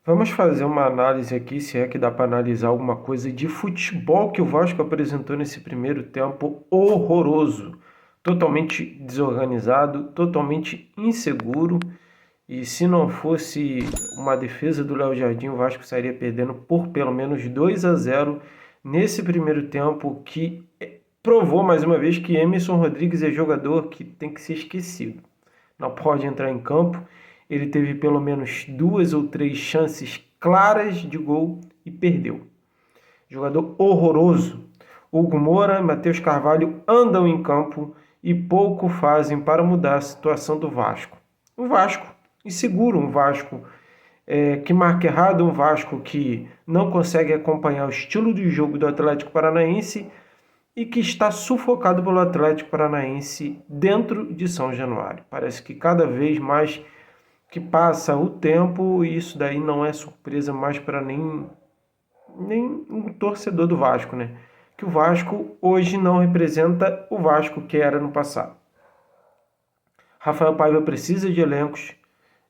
Vamos fazer uma análise aqui, se é que dá para analisar alguma coisa de futebol que o Vasco apresentou nesse primeiro tempo horroroso, totalmente desorganizado, totalmente inseguro. E se não fosse uma defesa do Léo Jardim, o Vasco estaria perdendo por pelo menos 2-0 nesse primeiro tempo, que provou mais uma vez que Emerson Rodrigues é jogador que tem que ser esquecido. Não pode entrar em campo. Ele teve pelo menos 2 ou 3 chances claras de gol e perdeu. Jogador horroroso. Hugo Moura e Matheus Carvalho andam em campo e pouco fazem para mudar a situação do Vasco. Um Vasco inseguro, um Vasco que marca errado, um Vasco que não consegue acompanhar o estilo de jogo do Atlético Paranaense e que está sufocado pelo Atlético Paranaense dentro de São Januário. Parece que cada vez mais que passa o tempo, e isso daí não é surpresa mais para nem um torcedor do Vasco, né? Que o Vasco hoje não representa o Vasco que era no passado. Rafael Paiva precisa de elencos.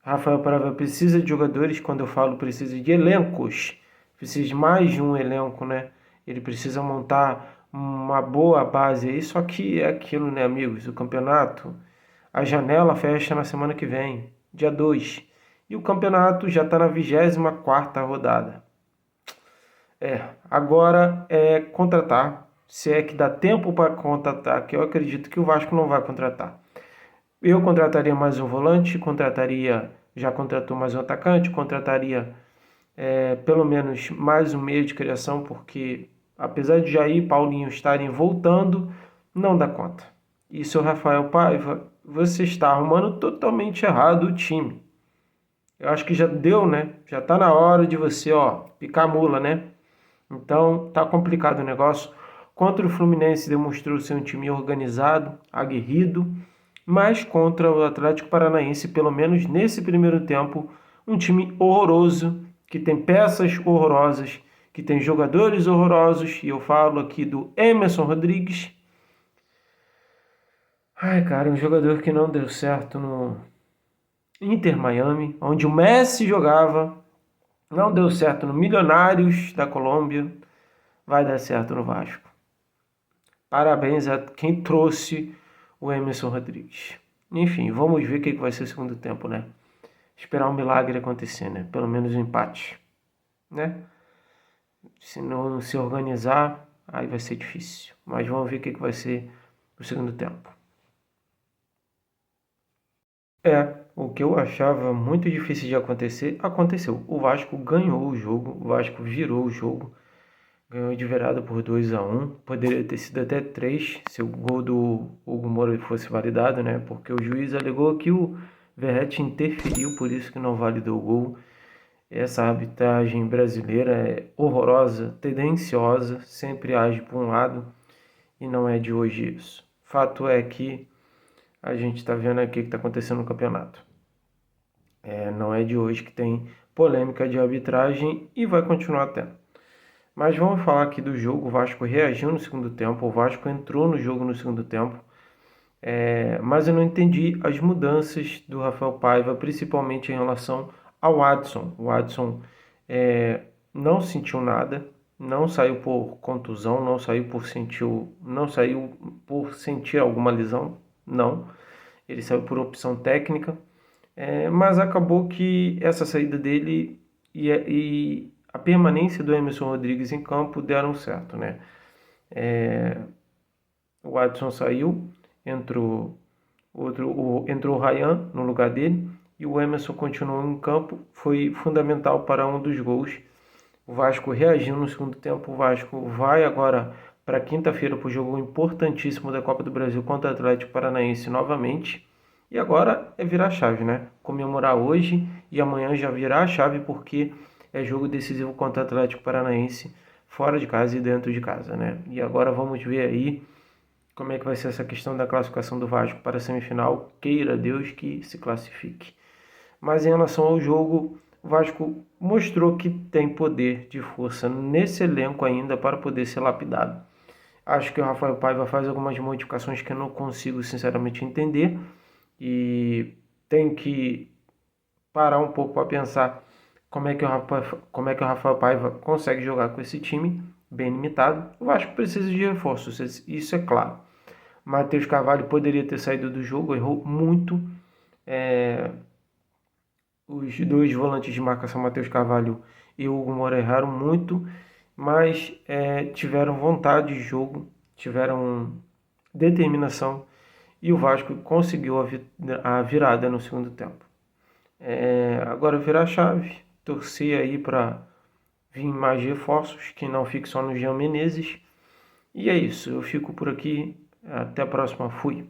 Rafael Paiva precisa de jogadores. Quando eu falo precisa de elencos, precisa de mais de um elenco, né? Ele precisa montar uma boa base aí. Só que é aquilo, né, amigos? O campeonato, a janela fecha na semana que vem, dia 2. E o campeonato já está na 24ª rodada. Agora é contratar. Se é que dá tempo para contratar, que eu acredito que o Vasco não vai contratar. Eu contrataria mais um volante, já contratou mais um atacante, contrataria pelo menos mais um meio de criação, porque apesar de Jair e Paulinho estarem voltando, não dá conta. E seu Rafael Paiva, você está arrumando totalmente errado o time. Eu acho que já deu, né? Já está na hora de você, picar a mula, né? Então, tá complicado o negócio. Contra o Fluminense demonstrou ser um time organizado, aguerrido, mas contra o Atlético Paranaense, pelo menos nesse primeiro tempo, um time horroroso, que tem peças horrorosas, que tem jogadores horrorosos, e eu falo aqui do Emerson Rodrigues. Ai, cara, um jogador que não deu certo no Inter Miami, onde o Messi jogava, não deu certo no Milionários da Colômbia, vai dar certo no Vasco. Parabéns a quem trouxe o Emerson Rodrigues. Enfim, vamos ver o que vai ser o segundo tempo, né? Esperar um milagre acontecer, né? Pelo menos um empate, né? Se não se organizar, aí vai ser difícil. Mas vamos ver o que vai ser o segundo tempo. O que eu achava muito difícil de acontecer, aconteceu. O Vasco ganhou o jogo, o Vasco virou o jogo. Ganhou de virada por 2-1. Poderia ter sido até 3 se o gol do Hugo Moura fosse validado, né? Porque o juiz alegou que o Verratti interferiu, por isso que não validou o gol. Essa arbitragem brasileira é horrorosa, tendenciosa, sempre age por um lado e não é de hoje isso. Fato é que a gente está vendo aqui o que está acontecendo no campeonato. Não é de hoje que tem polêmica de arbitragem e vai continuar tendo. Mas vamos falar aqui do jogo. O Vasco reagiu no segundo tempo, o Vasco entrou no jogo no segundo tempo, mas eu não entendi as mudanças do Rafael Paiva, principalmente em relação ao Adson. O Adson não sentiu nada, não saiu por contusão, não saiu por sentir alguma lesão, não. Ele saiu por opção técnica, mas acabou que essa saída dele e a permanência do Emerson Rodrigues em campo deram certo, né? O Adson saiu, entrou o Ryan no lugar dele e o Emerson continuou em campo, foi fundamental para um dos gols. O Vasco reagiu no segundo tempo, o Vasco vai agora para quinta-feira para o jogo importantíssimo da Copa do Brasil contra o Atlético Paranaense novamente. E agora é virar a chave, né? Comemorar hoje e amanhã já virar a chave, porque é jogo decisivo contra o Atlético Paranaense, fora de casa e dentro de casa, né? E agora vamos ver aí como é que vai ser essa questão da classificação do Vasco para a semifinal. Queira Deus que se classifique. Mas em relação ao jogo, o Vasco mostrou que tem poder de força nesse elenco ainda para poder ser lapidado. Acho que o Rafael Paiva faz algumas modificações que eu não consigo sinceramente entender e tem que parar um pouco para pensar como é que o Rafael Paiva consegue jogar com esse time bem limitado. O Vasco precisa de reforços, isso é claro. Matheus Carvalho poderia ter saído do jogo, errou muito. Os dois volantes de marcação, Matheus Carvalho e Hugo Moura, erraram muito, mas tiveram vontade de jogo, tiveram determinação e o Vasco conseguiu a virada no segundo tempo. Agora virar a chave, torcer aí para vir mais reforços, que não fique só no Jean Menezes. E é isso, eu fico por aqui, até a próxima, fui.